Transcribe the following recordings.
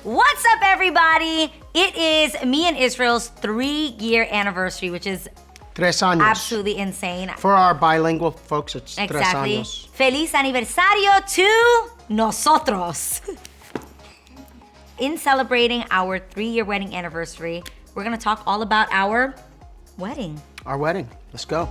What's up, everybody? It is me and Israel's 3-year anniversary, which is 3 años. absolutely insane. For our bilingual folks, it's Exactly. 3 años. Feliz aniversario to nosotros. In celebrating our 3-year wedding anniversary, we're gonna talk all about our wedding. Our wedding. Let's go.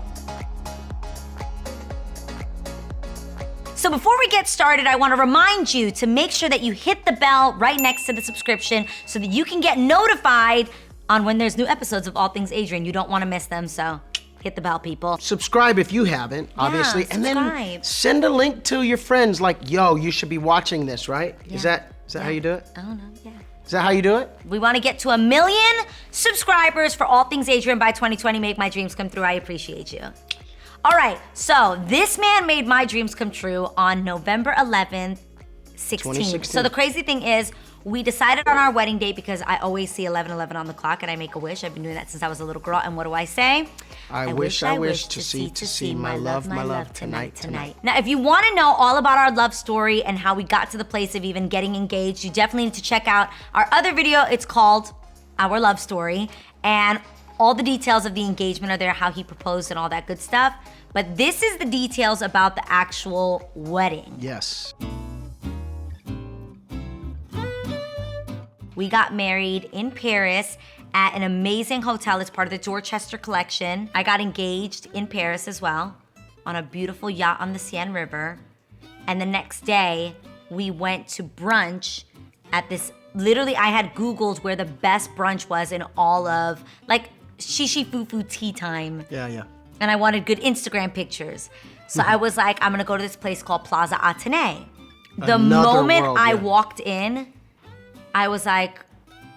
So before we get started, I wanna remind you to make sure that you hit the bell right next to the subscription so that you can get notified on when there's new episodes of All Things Adrienne. You don't wanna miss them, so hit the bell, people. Subscribe if you haven't, obviously. And then subscribe. send a link to your friends like, yo, you should be watching this, right? Yeah. Is that how you do it? I don't know, yeah. Is that how you do it? We want to get to 1 million subscribers for All Things Adrienne by 2020. Make my dreams come true. I appreciate you. All right, so this man made my dreams come true on November 11th, 2016. So the crazy thing is, we decided on our wedding date because I always see 11:11 on the clock and I make a wish. I've been doing that since I was a little girl. And what do I say? I wish to see my love tonight. Now, if you want to know all about our love story and how we got to the place of even getting engaged, you definitely need to check out our other video. It's called Our Love Story. And all the details of the engagement are there, how he proposed and all that good stuff. But this is the details about the actual wedding. Yes. We got married in Paris at an amazing hotel. It's part of the Dorchester collection. I got engaged in Paris as well on a beautiful yacht on the Seine River. And the next day, we went to brunch at this, literally I had Googled where the best brunch was in all of, like, shishi fufu tea time. Yeah. And I wanted good Instagram pictures. So I was like, I'm gonna go to this place called Plaza Athénée. The moment I walked in, I was like,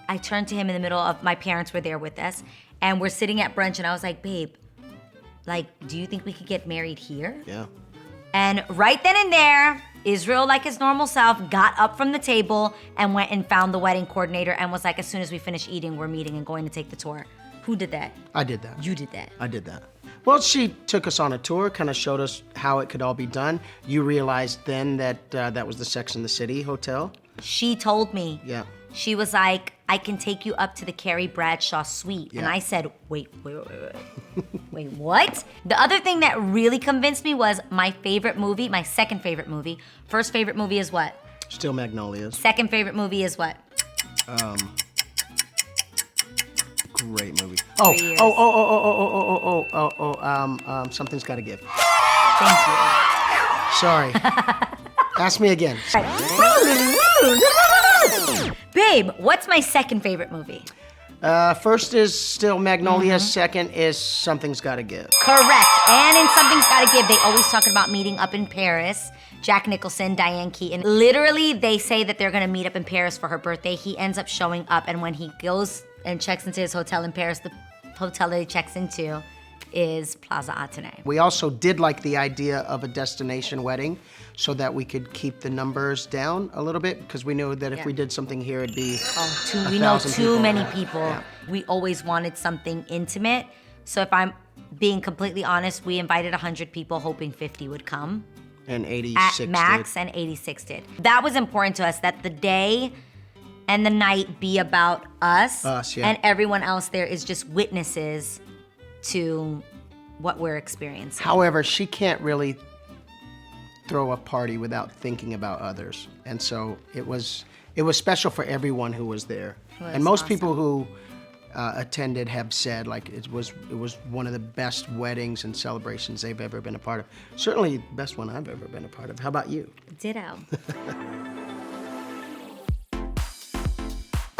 I turned to him in the middle of, my parents were there with us, and we're sitting at brunch, and I was like, babe, like, do you think we could get married here? Yeah. And right then and there, Israel, like his normal self, got up from the table and went and found the wedding coordinator and was like, as soon as we finish eating, we're meeting and going to take the tour. Who did that? I did that. You did that. I did that. Well, she took us on a tour, kind of showed us how it could all be done. You realized then that that was the Sex and the City hotel? She told me. Yeah. She was like, I can take you up to the Carrie Bradshaw suite. Yeah. And I said, wait. Wait, what? The other thing that really convinced me was my favorite movie, my second favorite movie. First favorite movie is what? Still Magnolias. Second favorite movie is what? Great movie. 3 years. Something's Gotta Give. Thank you. Sorry. Ask me again. Babe, what's my second favorite movie? First is Still Magnolias. Second is Something's Gotta Give. Correct. And in Something's Gotta Give, they always talking about meeting up in Paris. Jack Nicholson, Diane Keaton. Literally, they say that they're gonna meet up in Paris for her birthday. He ends up showing up, and when he goes and checks into his hotel in Paris, the hotel that he checks into is Plaza Athénée. We also did like the idea of a destination wedding so that we could keep the numbers down a little bit, because we knew that if we did something here, it'd be We know 1,000 too people. many people. Yeah. We always wanted something intimate. So if I'm being completely honest, we invited 100 people hoping 50 would come. And 86 at max, and 86 did. That was important to us, that the day and the night be about us. Yeah. And everyone else there is just witnesses to what we're experiencing. However, she can't really throw a party without thinking about others. And so it was special for everyone who was there. And most people who attended have said like it was one of the best weddings and celebrations they've ever been a part of. Certainly the best one I've ever been a part of. How about you? Ditto.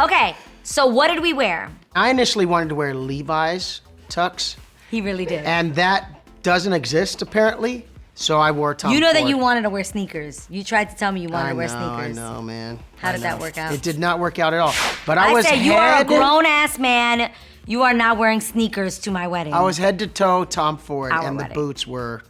Okay, so what did we wear? I initially wanted to wear Levi's tux, He really did. and that doesn't exist apparently. So I wore Tom You know that Ford. you wanted to wear sneakers. You tried to tell me you wanted to wear sneakers. I know, man. How did that work out? It did not work out at all. But I was said, you are a grown-ass man. You are not wearing sneakers to my wedding. I was head to toe Tom Ford, Our and wedding. the boots were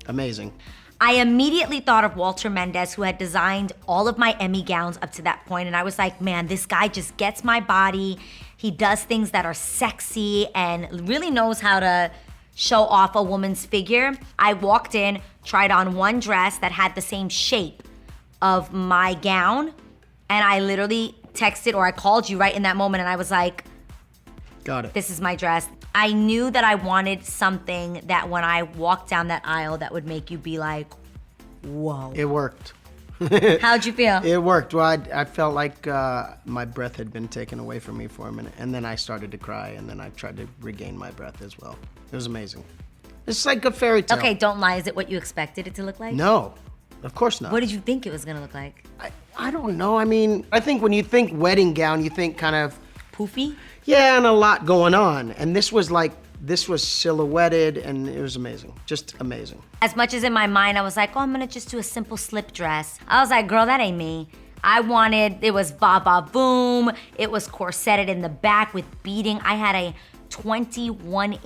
amazing. I immediately thought of Walter Mendez, who had designed all of my Emmy gowns up to that point, and I was like, man, this guy just gets my body. He does things that are sexy and really knows how to show off a woman's figure. I walked in, tried on one dress that had the same shape of my gown, and I literally texted or I called you right in that moment and I was like, Got it. this is my dress. I knew that I wanted something that when I walked down that aisle that would make you be like, whoa. It worked. How'd you feel? It worked. Well, I felt like my breath had been taken away from me for a minute, and then I started to cry, and then I tried to regain my breath as well. It was amazing. It's like a fairy tale. Okay, don't lie. Is it what you expected it to look like? No, of course not. What did you think it was gonna look like? I don't know. I mean, I think when you think wedding gown, you think kind of, Poofy? yeah, and a lot going on. And this was silhouetted, and it was amazing. Just amazing. As much as in my mind, I was like, oh, I'm gonna just do a simple slip dress. I was like, girl, that ain't me. It was ba ba boom. It was corseted in the back with beading. I had a 21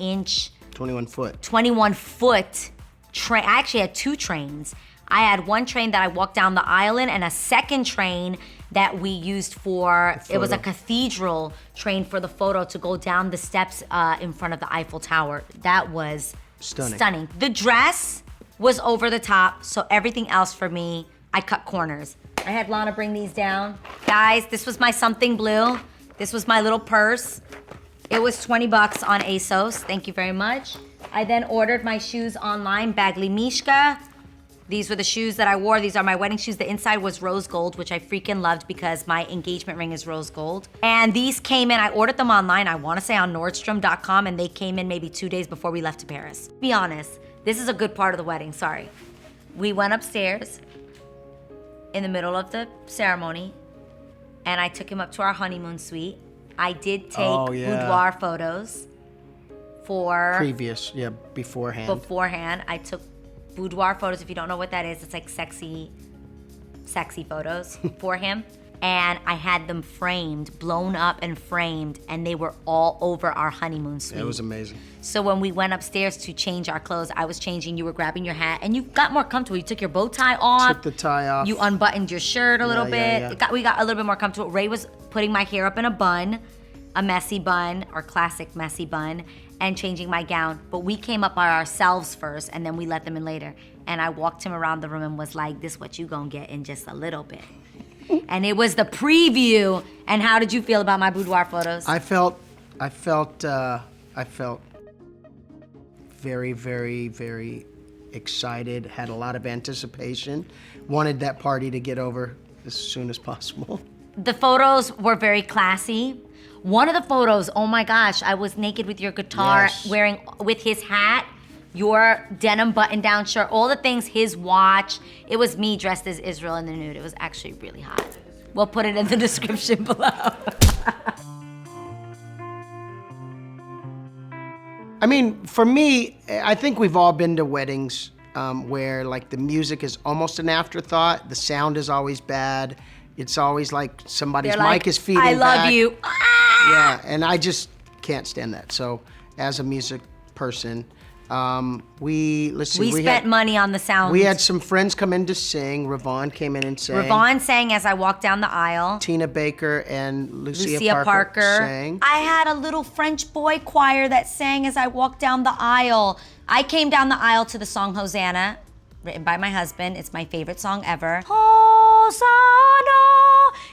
foot train. I actually had 2 trains. I had one train that I walked down the aisle in and a second train that we used it was a cathedral train for the photo to go down the steps in front of the Eiffel Tower. That was stunning. The dress was over the top, so everything else for me, I cut corners. I had Lana bring these down. Guys, this was my something blue. This was my little purse. It was 20 bucks on ASOS. Thank you very much. I then ordered my shoes online, Bagli Mishka. These were the shoes that I wore. These are my wedding shoes. The inside was rose gold, which I freaking loved because my engagement ring is rose gold. And these came in, I ordered them online, I wanna say on Nordstrom.com, and they came in maybe 2 days before we left to Paris. Be honest, this is a good part of the wedding, sorry. We went upstairs in the middle of the ceremony, and I took him up to our honeymoon suite. I did take boudoir photos for... beforehand. I took boudoir photos. If you don't know what that is, it's like sexy photos for him. And I had them framed, blown up and framed, and they were all over our honeymoon suite. It was amazing. So when we went upstairs to change our clothes, I was changing, you were grabbing your hat, and you got more comfortable. You took your bow tie off. Took the tie off. You unbuttoned your shirt a little bit. Yeah. We got a little bit more comfortable. Ray was putting my hair up in a bun, a messy bun, or classic messy bun, and changing my gown. But we came up by ourselves first, and then we let them in later. And I walked him around the room and was like, this what you gonna get in just a little bit. And it was the preview. And how did you feel about my boudoir photos? I felt very, very, very excited, had a lot of anticipation, wanted that party to get over as soon as possible. The photos were very classy. One of the photos, oh my gosh, I was naked with your guitar, wearing, with his hat, your denim button-down shirt, all the things, his watch. It was me dressed as Israel in the nude. It was actually really hot. We'll put it in the description below. I mean, for me, I think we've all been to weddings where like the music is almost an afterthought. The sound is always bad. It's always like somebody's mic is feeding back. I love you. Yeah, and I just can't stand that. So as a music person, we spent money on the sound. We had some friends come in to sing. Ravon came in and sang. Ravon sang as I walked down the aisle. Tina Baker and Lucia Parker sang. I had a little French boy choir that sang as I walked down the aisle. I came down the aisle to the song Hosanna, written by my husband. It's my favorite song ever. Hosanna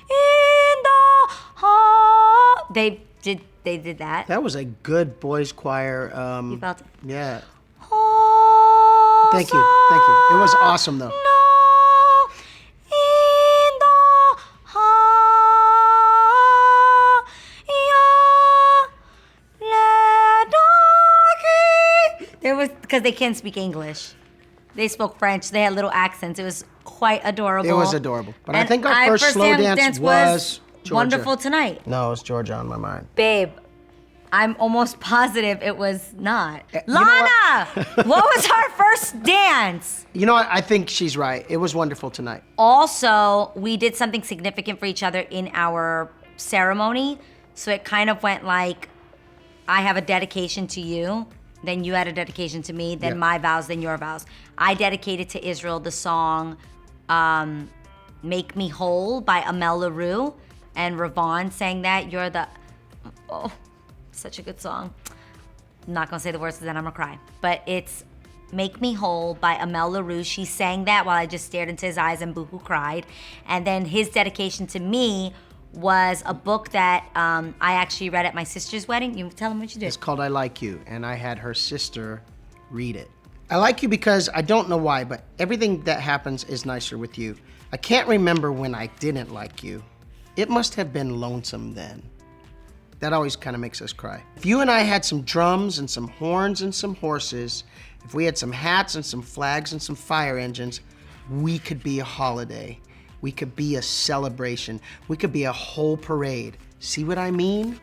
in the heart. They did that. That was a good boys choir. You felt it? Yeah. Hosanna. Thank you. It was awesome though. In the heart, there was, because they can't speak English. They spoke French. They had little accents. It was quite adorable. It was adorable. But I think our first slow dance was Georgia. Wonderful Tonight. No, it was Georgia on my mind. Babe, I'm almost positive it was not. Lana! What was our first dance? You know what? I think she's right. It was Wonderful Tonight. Also, we did something significant for each other in our ceremony. So it kind of went like, I have a dedication to you, then you had a dedication to me, then my vows, then your vows. I dedicated to Israel the song Make Me Whole by Amel LaRue, and Ravon sang that. You're the, oh, such a good song. I'm not gonna say the words because then I'm gonna cry. But it's Make Me Whole by Amel LaRue. She sang that while I just stared into his eyes and boohoo cried. And then his dedication to me was a book that I actually read at my sister's wedding. You tell them what you did. It's called I Like You, and I had her sister read it. I like you because I don't know why, but everything that happens is nicer with you. I can't remember when I didn't like you. It must have been lonesome then. That always kind of makes us cry. If you and I had some drums and some horns and some horses, if we had some hats and some flags and some fire engines, we could be a holiday. We could be a celebration. We could be a whole parade. See what I mean?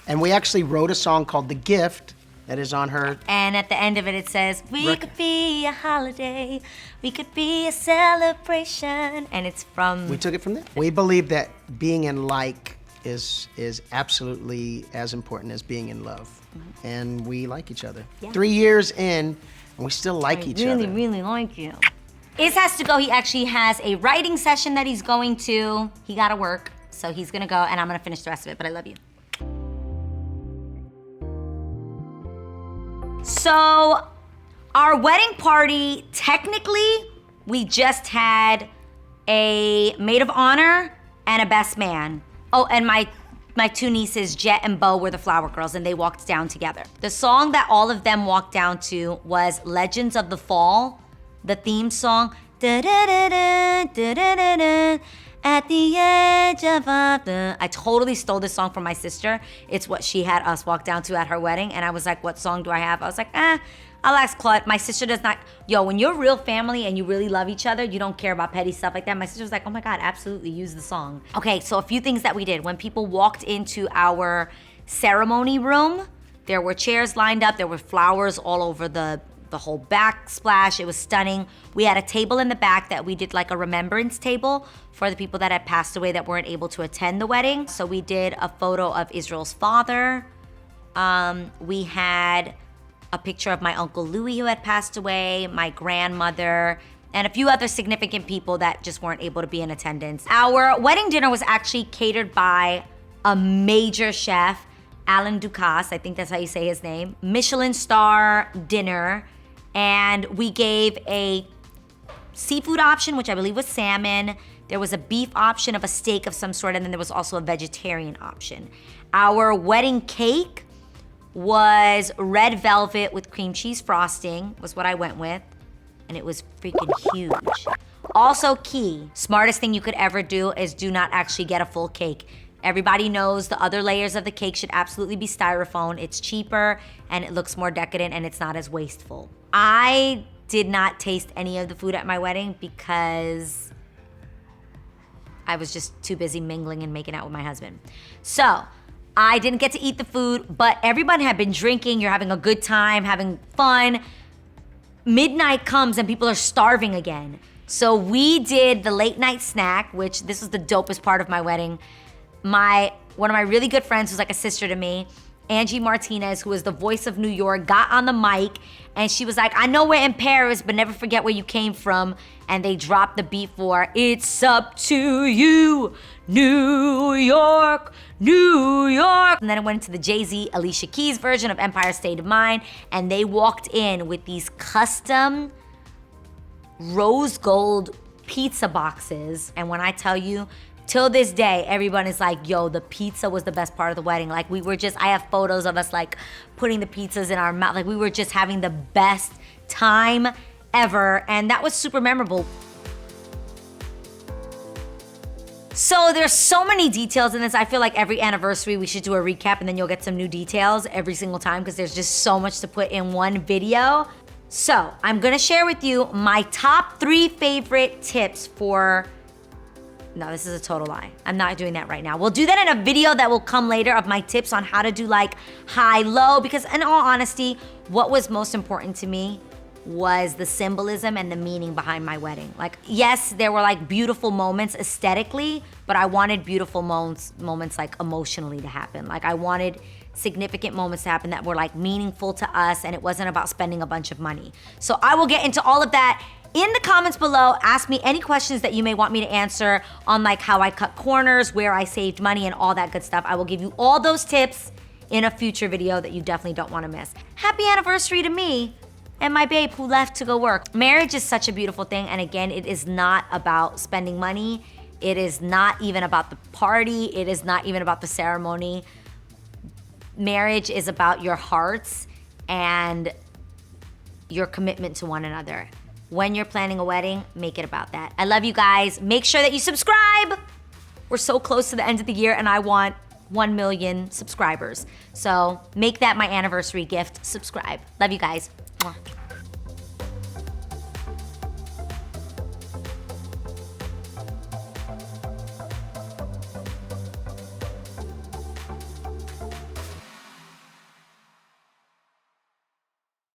And we actually wrote a song called The Gift that is on her. And at the end of it, it says, we could be a holiday, we could be a celebration. And it's from... We took it from there. We believe that being in like is absolutely as important as being in love. Mm-hmm. And we like each other. Yeah. 3 years in, and we still like each other. I really like you. Iz has to go. He actually has a writing session that he's going to. He gotta work, so he's gonna go, and I'm gonna finish the rest of it, but I love you. So, our wedding party, technically, we just had a maid of honor and a best man. Oh, and my two nieces, Jet and Bo, were the flower girls, and they walked down together. The song that all of them walked down to was Legends of the Fall, the theme song. Da-da-da-da, da-da-da-da, at the edge of the... I totally stole this song from my sister. It's what she had us walk down to at her wedding, and I was like, what song do I have? I was like, I'll ask Claude. My sister does not... Yo, when you're real family and you really love each other, you don't care about petty stuff like that. My sister was like, oh my God, absolutely, use the song. Okay, so a few things that we did. When people walked into our ceremony room, there were chairs lined up, there were flowers all over the whole backsplash. It was stunning. We had a table in the back that we did like a remembrance table for the people that had passed away that weren't able to attend the wedding. So we did a photo of Israel's father. We had a picture of my Uncle Louis who had passed away, my grandmother, and a few other significant people that just weren't able to be in attendance. Our wedding dinner was actually catered by a major chef, Alan Ducasse, I think that's how you say his name, Michelin star dinner. And we gave a seafood option, which I believe was salmon. There was a beef option of a steak of some sort, and then there was also a vegetarian option. Our wedding cake was red velvet with cream cheese frosting, was what I went with. And it was freaking huge. Also key, smartest thing you could ever do is do not actually get a full cake. Everybody knows the other layers of the cake should absolutely be styrofoam. It's cheaper and it looks more decadent and it's not as wasteful. I did not taste any of the food at my wedding because I was just too busy mingling and making out with my husband. So I didn't get to eat the food, but everyone had been drinking. You're having a good time, having fun. Midnight comes and people are starving again. So we did the late night snack, which this was the dopest part of my wedding. One of my really good friends who's like a sister to me, Angie Martinez, who is the voice of New York, got on the mic and she was like, I know we're in Paris, but never forget where you came from. And they dropped the beat for It's Up to You, New York, New York. And then it went into the Jay-Z, Alicia Keys version of Empire State of Mind. And they walked in with these custom rose gold pizza boxes. And when I tell you, till this day, everyone is like, yo, the pizza was the best part of the wedding. Like I have photos of us like putting the pizzas in our mouth. Like we were just having the best time ever. And that was super memorable. So there's so many details in this. I feel like every anniversary we should do a recap and then you'll get some new details every single time because there's just so much to put in one video. So I'm gonna share with you my top 3 favorite tips for... No, this is a total lie. I'm not doing that right now. We'll do that in a video that will come later of my tips on how to do like high, low, because in all honesty, what was most important to me was the symbolism and the meaning behind my wedding. Like, yes, there were like beautiful moments aesthetically, but I wanted beautiful moments like emotionally to happen. Like I wanted significant moments to happen that were like meaningful to us and it wasn't about spending a bunch of money. So I will get into all of that in the comments below. Ask me any questions that you may want me to answer on like how I cut corners, where I saved money and all that good stuff. I will give you all those tips in a future video that you definitely don't want to miss. Happy anniversary to me and my babe who left to go work. Marriage is such a beautiful thing, and again, it is not about spending money. It is not even about the party. It is not even about the ceremony. Marriage is about your hearts and your commitment to one another. When you're planning a wedding, make it about that. I love you guys. Make sure that you subscribe. We're so close to the end of the year and I want 1 million subscribers. So make that my anniversary gift. Subscribe. Love you guys. Mwah.